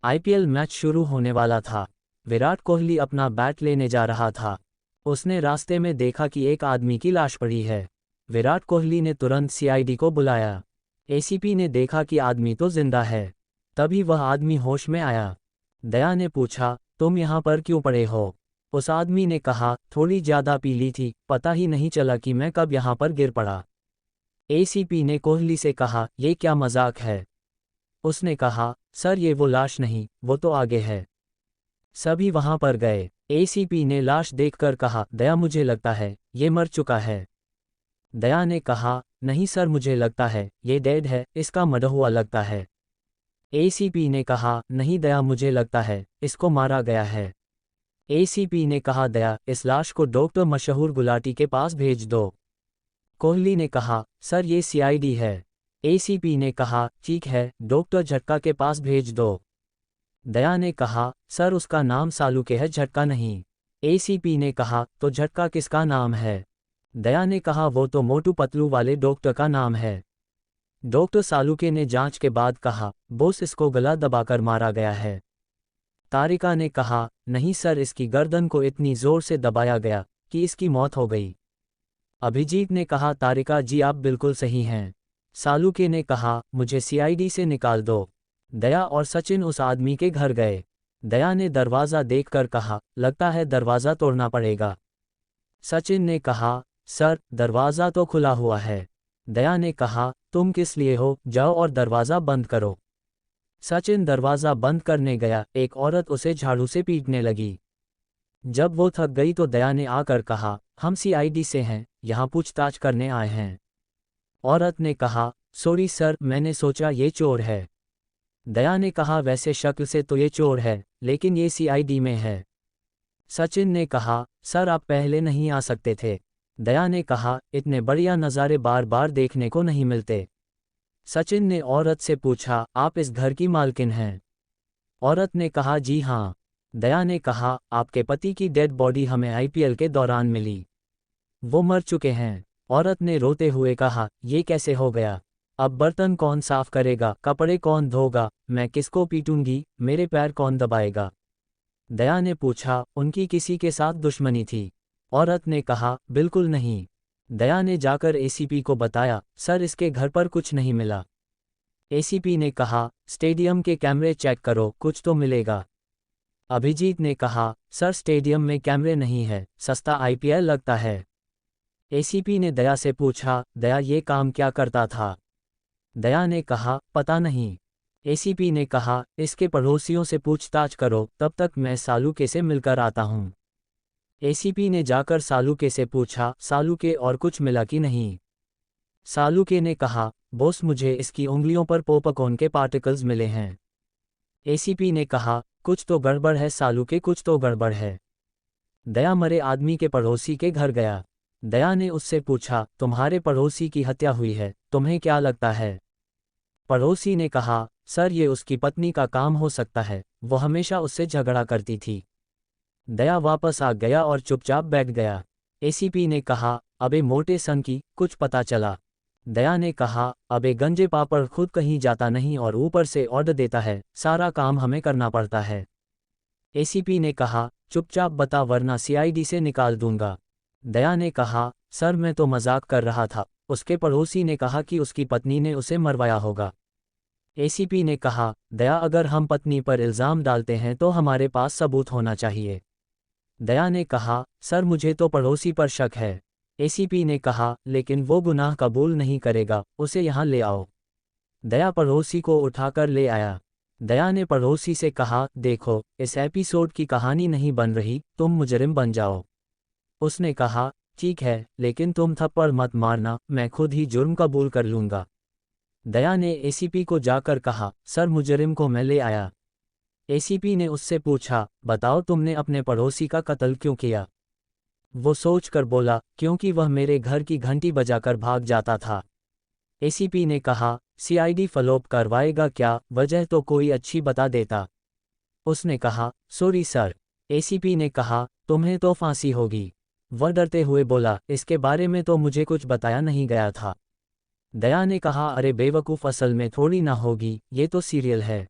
IPL match शुरू होने वाला था। विराट कोहली अपना बैट लेने जा रहा था। उसने रास्ते में देखा कि एक आदमी की लाश पड़ी है। विराट कोहली ने तुरंत सीआईडी को बुलाया। एसीपी ने देखा कि आदमी तो जिंदा है। तभी वह आदमी होश में आया। दया ने पूछा, तुम यहाँ पर क्यों पड़े हो? उस आदमी ने कहा, थोड़ी ज़्यादा पी ली थी, पता ही नहीं चला कि मैं कब यहाँ पर गिर पड़ा। एसीपी ने कोहली से कहा, ये क्या मजाक है? उसने कहा, सर ये वो लाश नहीं, वो तो आगे है। सभी वहां पर गए। एसीपी ने लाश देखकर कहा, दया मुझे लगता है ये मर चुका है। दया ने कहा, नहीं सर मुझे लगता है ये डेड है, इसका मरा हुआ लगता है। एसीपी ने कहा, नहीं दया मुझे लगता है इसको मारा गया है। एसीपी ने कहा, दया इस लाश को डॉक्टर मशहूर गुलाटी के पास भेज दो। कोहली ने कहा, सर ये सीआईडी है। एसीपी ने कहा, ठीक है डॉक्टर झटका के पास भेज दो। दया ने कहा, सर उसका नाम सालुके है, झटका नहीं। एसीपी ने कहा, तो झटका किसका नाम है? दया ने कहा, वो तो मोटू पतलू वाले डॉक्टर का नाम है। डॉक्टर सालुके ने जांच के बाद कहा, बोस इसको गला दबाकर मारा गया है। तारिका ने कहा, नहीं सर इसकी गर्दन को इतनी जोर से दबाया गया कि इसकी मौत हो गई। अभिजीत ने कहा, तारिका जी आप बिल्कुल सही हैं। सालुके ने कहा, मुझे सीआईडी से निकाल दो। दया और सचिन उस आदमी के घर गए। दया ने दरवाज़ा देखकर कहा, लगता है दरवाज़ा तोड़ना पड़ेगा। सचिन ने कहा, सर दरवाज़ा तो खुला हुआ है। दया ने कहा, तुम किस लिए हो, जाओ और दरवाज़ा बंद करो। सचिन दरवाज़ा बंद करने गया, एक औरत उसे झाड़ू से पीटने लगी। जब वो थक गई तो दया ने आकर कहा, हम सीआईडी से हैं, यहाँ पूछताछ करने आए हैं। औरत ने कहा, सॉरी सर मैंने सोचा ये चोर है। दया ने कहा, वैसे शक्ल से तो ये चोर है, लेकिन ये सीआईडी में है। सचिन ने कहा, सर आप पहले नहीं आ सकते थे। दया ने कहा, इतने बढ़िया नज़ारे बार बार देखने को नहीं मिलते। सचिन ने औरत से पूछा, आप इस घर की मालकिन हैं? औरत ने कहा, जी हाँ। दया ने कहा, आपके पति की डेड बॉडी हमें आईपीएल के दौरान मिली। वो मर चुके हैं। औरत ने रोते हुए कहा, ये कैसे हो गया? अब बर्तन कौन साफ करेगा, कपड़े कौन धोगा, मैं किसको पीटूंगी, मेरे पैर कौन दबाएगा? दया ने पूछा, उनकी किसी के साथ दुश्मनी थी? औरत ने कहा, बिल्कुल नहीं। दया ने जाकर एसीपी को बताया, सर इसके घर पर कुछ नहीं मिला। एसीपी ने कहा, स्टेडियम के कैमरे चेक करो, कुछ तो मिलेगा। अभिजीत ने कहा, सर स्टेडियम में कैमरे नहीं है, सस्ता आईपीएल लगता है। एसीपी ने दया से पूछा, दया ये काम क्या करता था? दया ने कहा, पता नहीं। एसीपी ने कहा, इसके पड़ोसियों से पूछताछ करो, तब तक मैं सालुके से मिलकर आता हूँ। एसीपी ने जाकर सालुके से पूछा, सालुके और कुछ मिला कि नहीं? सालुके ने कहा, बॉस मुझे इसकी उंगलियों पर पॉपकॉर्न के पार्टिकल्स मिले हैं। एसीपी ने कहा, कुछ तो गड़बड़ है सालुके, कुछ तो गड़बड़ है। दया मरे आदमी के पड़ोसी के घर गया। दया ने उससे पूछा, तुम्हारे पड़ोसी की हत्या हुई है, तुम्हें क्या लगता है? पड़ोसी ने कहा, सर ये उसकी पत्नी का काम हो सकता है, वो हमेशा उससे झगड़ा करती थी। दया वापस आ गया और चुपचाप बैठ गया। एसीपी ने कहा, अबे मोटे सन की, कुछ पता चला? दया ने कहा, अबे गंजे पापड़ खुद कहीं जाता नहीं और ऊपर से ऑर्डर देता है, सारा काम हमें करना पड़ता है। एसीपी ने कहा, चुपचाप बता वरना सीआईडी से निकाल दूंगा। दया ने कहा, सर मैं तो मजाक कर रहा था। उसके पड़ोसी ने कहा कि उसकी पत्नी ने उसे मरवाया होगा। एसीपी ने कहा, दया अगर हम पत्नी पर इल्ज़ाम डालते हैं तो हमारे पास सबूत होना चाहिए। दया ने कहा, सर मुझे तो पड़ोसी पर शक है। एसीपी ने कहा, लेकिन वो गुनाह कबूल नहीं करेगा, उसे यहाँ ले आओ। दया पड़ोसी को उठाकर ले आया। दया ने पड़ोसी से कहा, देखो इस एपिसोड की कहानी नहीं बन रही, तुम मुजरिम बन जाओ। उसने कहा, ठीक है, लेकिन तुम थप्पड़ मत मारना, मैं खुद ही जुर्म कबूल कर लूँगा। दया ने एसीपी को जाकर कहा, सर मुजरिम को मैं ले आया। एसीपी ने उससे पूछा, बताओ तुमने अपने पड़ोसी का कत्ल क्यों किया? वो सोचकर बोला, क्योंकि वह मेरे घर की घंटी बजाकर भाग जाता था। एसीपी ने कहा, सीआईडी फॉलोअप करवाएगा क्या, वजह तो कोई अच्छी बता देता। उसने कहा, सॉरी सर। एसीपी ने कहा, तुम्हें तो फांसी होगी। वह डरते हुए बोला, इसके बारे में तो मुझे कुछ बताया नहीं गया था। दया ने कहा, अरे बेवकूफ़, असल में थोड़ी ना होगी, ये तो सीरियल है।